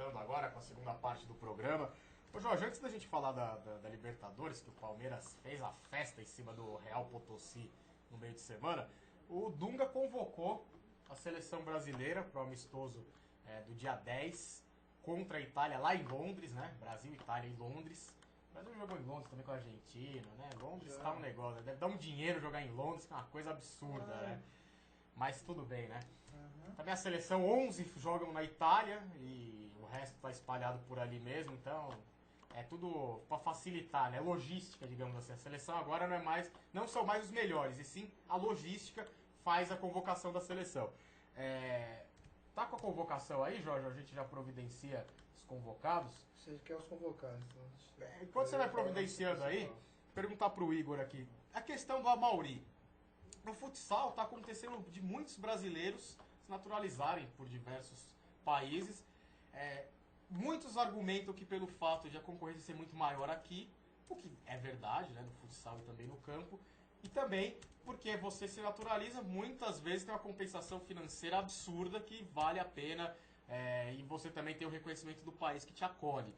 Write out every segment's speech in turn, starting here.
voltando agora com a segunda parte do programa. Ô Jorge, antes da gente falar da Libertadores, que o Palmeiras fez a festa em cima do Real Potosí no meio de semana, o Dunga convocou a seleção brasileira para o amistoso do dia 10 contra a Itália lá em Londres, né? Brasil, Itália em Londres. O Brasil jogou em Londres também com a Argentina, né? Londres tá um negócio, deve dar um dinheiro jogar em Londres, que é uma coisa absurda, né? Mas tudo bem, né? Também a seleção 11 jogam na Itália e o resto tá espalhado por ali mesmo, então é tudo para facilitar, né? Logística, digamos assim. A seleção agora não são mais os melhores, e sim a logística faz a convocação da seleção. Tá com a convocação aí, Jorge? A gente já providencia os convocados. Você quer os convocados. Enquanto você vai providenciando aí, perguntar pro Igor aqui. A questão do Amauri. No futsal tá acontecendo de muitos brasileiros se naturalizarem por diversos países. Muitos argumentam que pelo fato de a concorrência ser muito maior aqui, o que é verdade, né, no futsal e também no campo, e também porque você se naturaliza, muitas vezes tem uma compensação financeira absurda que vale a pena, e você também tem o reconhecimento do país que te acolhe.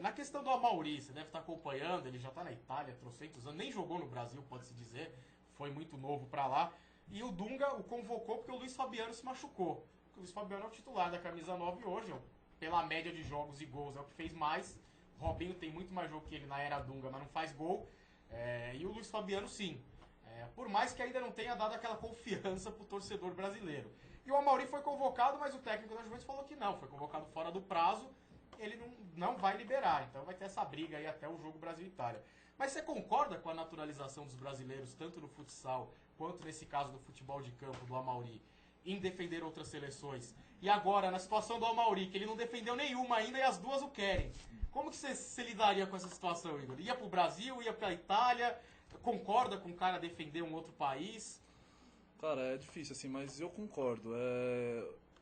Na questão do Amauri, você deve estar acompanhando, ele já está na Itália há trocentos anos, nem jogou no Brasil, pode-se dizer, foi muito novo para lá, e o Dunga o convocou porque o Luiz Fabiano se machucou. O Luiz Fabiano é o titular da camisa 9 hoje, pela média de jogos e gols é o que fez mais. Robinho tem muito mais jogo que ele na era Dunga, mas não faz gol. E o Luiz Fabiano sim. Por mais que ainda não tenha dado aquela confiança pro torcedor brasileiro. E o Amauri foi convocado, mas o técnico da Juventus falou que não. Foi convocado fora do prazo, ele não vai liberar. Então vai ter essa briga aí até o jogo Brasil-Itália. Mas você concorda com a naturalização dos brasileiros, tanto no futsal, quanto nesse caso do futebol de campo do Amauri, em defender outras seleções? E agora, na situação do Amauri, que ele não defendeu nenhuma ainda e as duas o querem. Como que você lidaria com essa situação, Igor? Ia pro Brasil, ia pra Itália? Concorda com o cara defender um outro país? Cara, é difícil assim, mas eu concordo.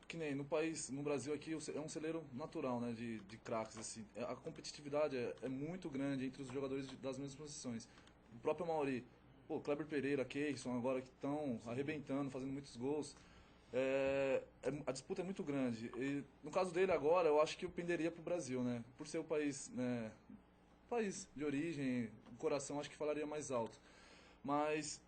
Que nem no país, no Brasil aqui, é um celeiro natural, né, de craques, assim. A competitividade é muito grande entre os jogadores das mesmas posições. O próprio Amauri, Kleber Pereira, Keirson, agora que estão arrebentando, fazendo muitos gols. A disputa é muito grande. E no caso dele agora, eu acho que eu penderia pro Brasil, né? Por ser o país, né, país de origem, o coração acho que falaria mais alto. Mas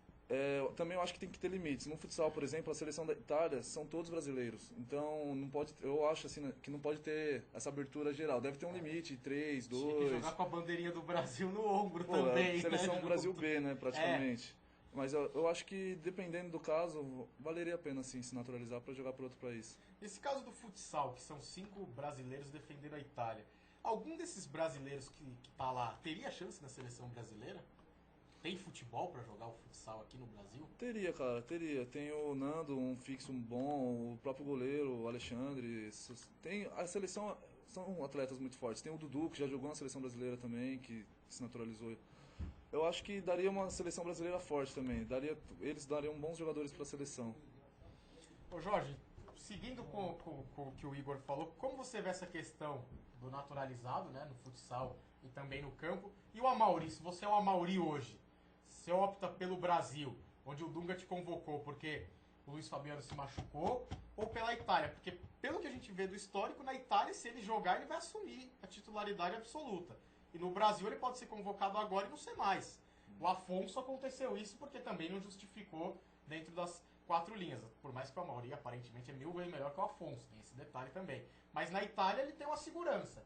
também eu acho que tem que ter limites. No futsal, por exemplo, a seleção da Itália são todos brasileiros. Então, não pode, eu acho assim, que não pode ter essa abertura geral. Deve ter um limite, 3, 2... Tinha que jogar com a bandeirinha do Brasil no ombro também. A seleção né? Brasil B, né, praticamente. Mas eu acho que, dependendo do caso, valeria a pena sim se naturalizar para jogar para outro país. Nesse caso do futsal, que são 5 brasileiros defendendo a Itália, algum desses brasileiros que tá lá teria chance na seleção brasileira? Tem futebol para jogar o futsal aqui no Brasil? Teria, cara, teria. Tem o Nando, um fixo bom, o próprio goleiro, o Alexandre. A seleção são atletas muito fortes. Tem o Dudu, que já jogou na seleção brasileira também, que se naturalizou. Eu acho que daria uma seleção brasileira forte também. Eles dariam bons jogadores para a seleção. Ô Jorge, seguindo com o que o Igor falou, como você vê essa questão do naturalizado, né, no futsal e também no campo? E o Amauri, se você é o Amauri hoje, você opta pelo Brasil, onde o Dunga te convocou porque o Luiz Fabiano se machucou, ou pela Itália? Porque pelo que a gente vê do histórico, na Itália, se ele jogar, ele vai assumir a titularidade absoluta. E no Brasil ele pode ser convocado agora e não ser mais. O Afonso aconteceu isso porque também não justificou dentro das 4 linhas. Por mais que o Amauri aparentemente é 1000 vezes melhor que o Afonso, tem esse detalhe também. Mas na Itália ele tem uma segurança.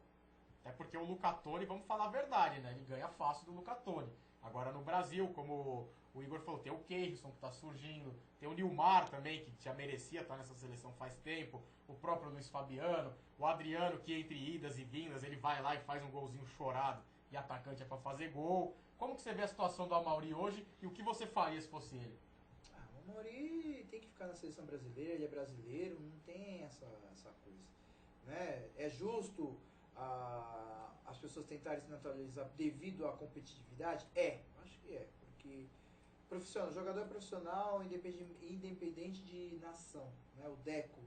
Até porque o Luca Toni, vamos falar a verdade, né? Ele ganha fácil do Luca Toni. Agora no Brasil, como o Igor falou, tem o Keirson que está surgindo, tem o Nilmar também, que já merecia estar nessa seleção faz tempo, o próprio Luiz Fabiano, o Adriano, que entre idas e vindas, ele vai lá e faz um golzinho chorado, e atacante é para fazer gol. Como que você vê a situação do Amauri hoje e o que você faria se fosse ele? O Amauri tem que ficar na seleção brasileira, ele é brasileiro, não tem essa coisa. Né? É justo as pessoas tentarem se naturalizar devido à competitividade? Acho que porque jogador é profissional, independente de nação, né? O Deco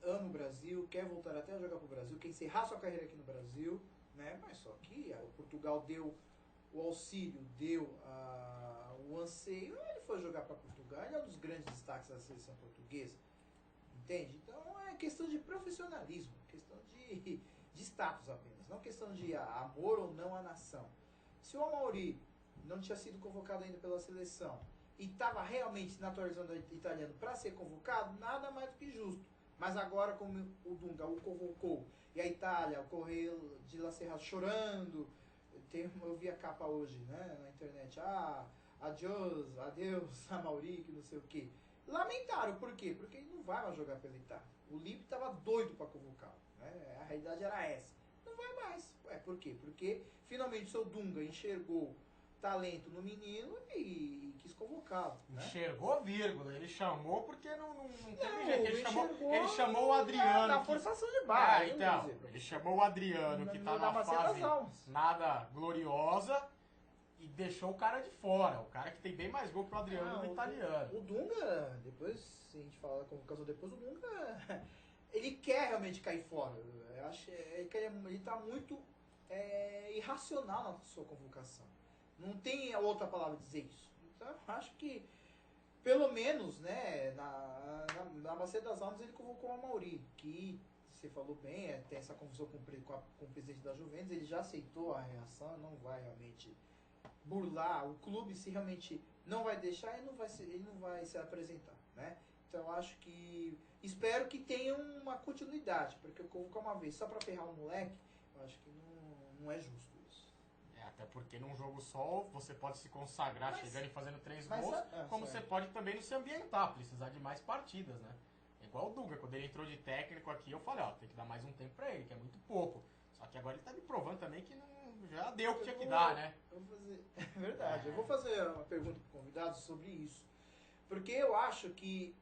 ama o Brasil, quer voltar até a jogar para o Brasil, quer encerrar sua carreira aqui no Brasil, né? Mas só que o Portugal deu o auxílio, deu o anseio, ele foi jogar para Portugal, ele é um dos grandes destaques da seleção portuguesa. entende? Então é questão de profissionalismo, questão de status apenas, não questão de amor ou não à nação. Se o Amauri não tinha sido convocado ainda pela seleção e estava realmente se naturalizando italiano para ser convocado, nada mais do que justo. Mas agora, como o Dunga o convocou e a Itália, o Correio de La Serra chorando, eu vi a capa hoje, né, na internet, adeus, Amauri, que não sei o quê. Lamentaram, por quê? Porque ele não vai mais jogar pela Itália. O Lippi estava doido para convocá-lo, né? A realidade era essa. Não vai mais. Por quê? Porque finalmente o seu Dunga enxergou talento no menino e quis convocá-lo. Né? Enxergou, vírgula. Ele chamou porque não teve jeito. Ele chamou o Adriano. Na forçação de barra. Então, ele chamou o Adriano, que tá na fase nada gloriosa, e deixou o cara de fora. O cara que tem bem mais gol que o Adriano do italiano. O Dunga, depois, se a gente falar como casou depois, o Dunga, ele quer realmente cair fora. Eu acho que ele tá muito irracional na sua convocação. Não tem outra palavra dizer isso. Então, eu acho que, pelo menos, né, na Bacia das Almas, ele convocou o Amauri, que, você falou bem, tem essa confusão com o presidente da Juventus, ele já aceitou a reação, não vai realmente burlar o clube, se realmente não vai deixar, ele não vai se apresentar, né? Então, eu acho que, espero que tenha uma continuidade, porque eu convocar uma vez só pra ferrar o moleque, eu acho que não é justo. Até porque num jogo só você pode se consagrar chegando e fazendo 3 gols, como você pode também não se ambientar, precisar de mais partidas, né? É igual o Dunga, quando ele entrou de técnico aqui, eu falei, tem que dar mais um tempo pra ele, que é muito pouco. Só que agora ele tá me provando também que já deu o que tinha que dar, né? Verdade, eu vou fazer uma pergunta pro convidado sobre isso. Porque eu acho que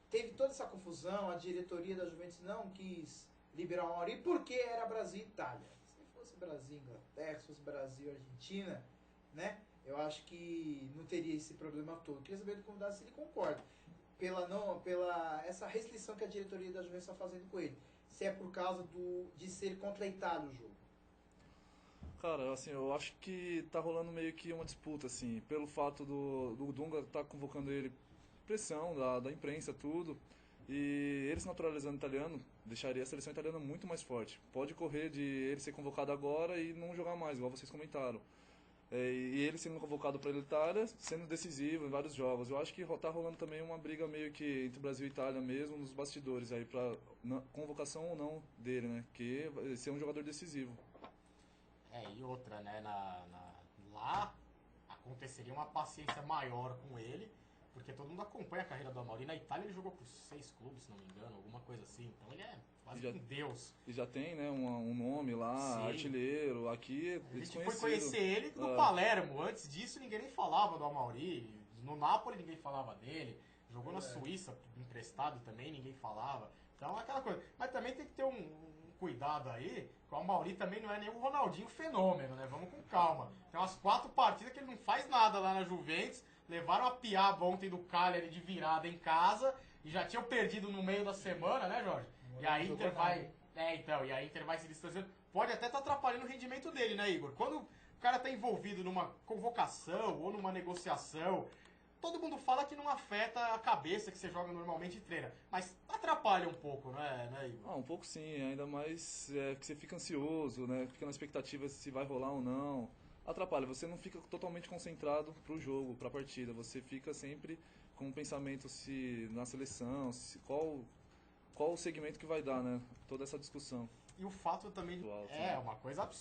teve toda essa confusão, a diretoria da Juventus não quis liberar o Amauri porque era Brasil e Itália. Brasil, Inglaterra, se fosse Brasil, Argentina, né? Eu acho que não teria esse problema todo. Eu queria saber do convidado se ele concorda pela essa restrição que a diretoria da Juventus está fazendo com ele. Se é por causa de ser contra a Itália o jogo. Cara, assim, eu acho que tá rolando meio que uma disputa, assim, pelo fato do Dunga tá convocando ele, pressão da imprensa, tudo. E ele se naturalizando italiano deixaria a seleção italiana muito mais forte. Pode correr de ele ser convocado agora e não jogar mais, igual vocês comentaram. E ele sendo convocado para a Itália, sendo decisivo em vários jogos. Eu acho que tá rolando também uma briga meio que entre Brasil e Itália mesmo, nos bastidores aí, para convocação ou não dele, né? Que vai ser um jogador decisivo. E outra, né? Lá aconteceria uma paciência maior com ele, porque todo mundo acompanha a carreira do Amauri. Na Itália ele jogou por 6 clubes, se não me engano, alguma coisa assim. Então ele é quase um deus. E já tem, né, um nome lá, sim, artilheiro. Aqui, a gente foi conhecer ele no Palermo. Antes disso ninguém nem falava do Amauri. No Napoli ninguém falava dele. Jogou na Suíça, emprestado também, ninguém falava. Então é aquela coisa. Mas também tem que ter um cuidado aí, que o Amauri também não é nem o Ronaldinho fenômeno, né? Vamos com calma. Tem umas 4 partidas que ele não faz nada lá na Juventus. Levaram a piaba ontem do Cagliari de virada em casa e já tinham perdido no meio da semana, né, Jorge? E a Inter vai... e a Inter vai se distanciando. Pode até estar atrapalhando o rendimento dele, né, Igor? Quando o cara está envolvido numa convocação ou numa negociação, todo mundo fala que não afeta a cabeça que você joga normalmente e treina. Mas atrapalha um pouco, né, Igor? Um pouco sim, ainda mais que você fica ansioso, né? Fica na expectativa se vai rolar ou não. Atrapalha, você não fica totalmente concentrado pro jogo, pra partida, você fica sempre com um pensamento na seleção, qual o segmento que vai dar, né? Toda essa discussão. E o fato também uma coisa absurda.